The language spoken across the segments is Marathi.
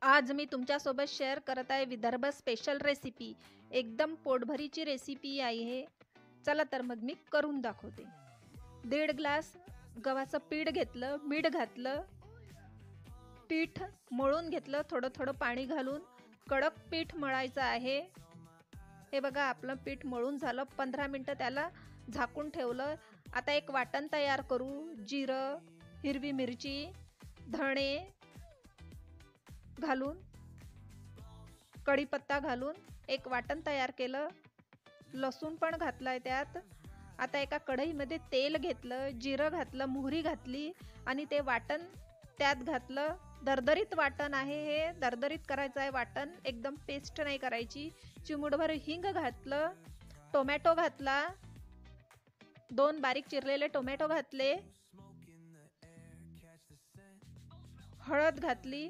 आज मी तुमच्यासोबत शेअर करत आहे विदर्भ स्पेशल रेसिपी। एकदम पोटभरीची रेसिपी आहे। चला तर मग मी करून दाखवते। 1.5 ग्लास गव्हाचं पीठ घेतलं, मीठ घातलं, पीठ मळून घेतलं, थोडं थोडं पाणी घालून कडक पीठ मळायचं आहे। हे बघा आपलं पीठ मळून झालं। 15 मिनिटं त्याला झाकून ठेवलं। आता एक वाटण तयार करू। जिरं, हिरवी मिरची, धणे घालून, कढीपत्ता घालून एक वाटण तयार केलं। लसूण पण घातलाय त्यात। आता एका कढईमध्ये तेल घेतलं, जिरं घातलं, मोहरी घातली आणि ते वाटण त्यात घातलं। दरदरीत वाटण आहे हे, दरदरीत करायचं आहे वाटण, एकदम पेस्ट नाही करायची। चिमूटभर हिंग घातलं, टोमॅटो घातला, 2 बारीक चिरलेले टोमॅटो घातले, हळद घातली,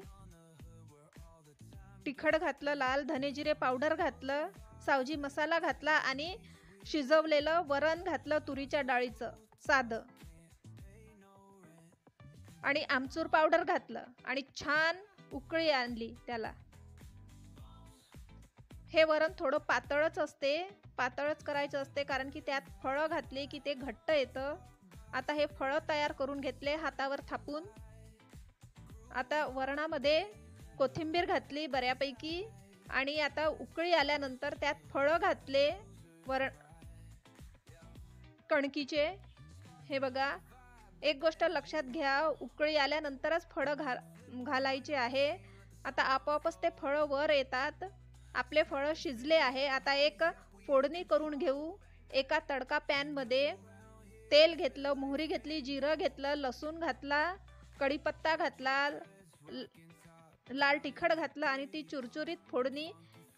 तिखट घातलं, लाल धने जिरे पावडर घातलं, सावजी मसाला घातला आणि शिजवलेलं वरण घातलं तुरीच्या डाळीचं साधं, आणि आमचूर पावडर घातलं आणि छान उकळी आणली त्याला। हे वरण थोडं पातळच असते, पातळच करायचं असते, कारण की त्यात फळं घातली की ते घट्ट येतं। आता हे फळं तयार करून घेतले हातावर थापून। आता वरणामध्ये कोथिंबीर घातली बऱ्यापैकी आणि आता उकळी आल्यानंतर त्यात फळं घातले वरण कणकीचे। हे बघा, एक गोष्ट लक्षात घ्या, उकळी आल्यानंतरच फळं घालायचे आहे। आता आपोआपच ते फळं वर येतात। आपले फळं शिजले आहे। आता एक फोडणी करून घेऊ। एका तडका पॅन मध्ये तेल घेतलं, मोहरी घेतली, जिरं घेतलं, लसूण घातला, कढीपत्ता घातला, लाल तिखट घातलं आणि ती चुरचुरीत फोडणी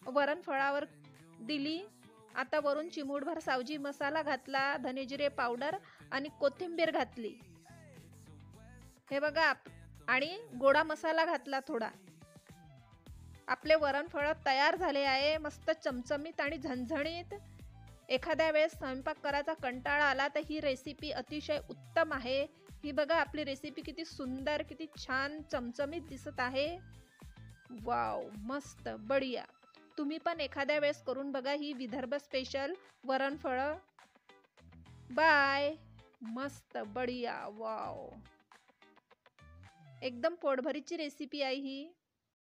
वरण फळावर दिली। आता वरून चिमूटभर सावजी मसाला घातला, धने जिरे पावडर आणि कोथिंबीर घातली। हे बघा, आणि गोडा मसाला घातला थोडा। आपले वरण फळ तयार झाले आहे, मस्त चमचमीत आणि झणझणीत। एखाद्या वेळेस स्वयंपाक करायचा कंटाळा आला तर ही रेसिपी अतिशय उत्तम आहे। ही बघा आपली रेसिपी किती सुंदर, किती छान चमचमीत दिसत आहे। वाव, मस्त बढिया। तुम्ही पण एखाद्या वेळेस करून बघा ही विदर्भ स्पेशल वरण फळ। बाय। मस्त बढिया, वाव, एकदम पोटभरीची रेसिपी आहे ही।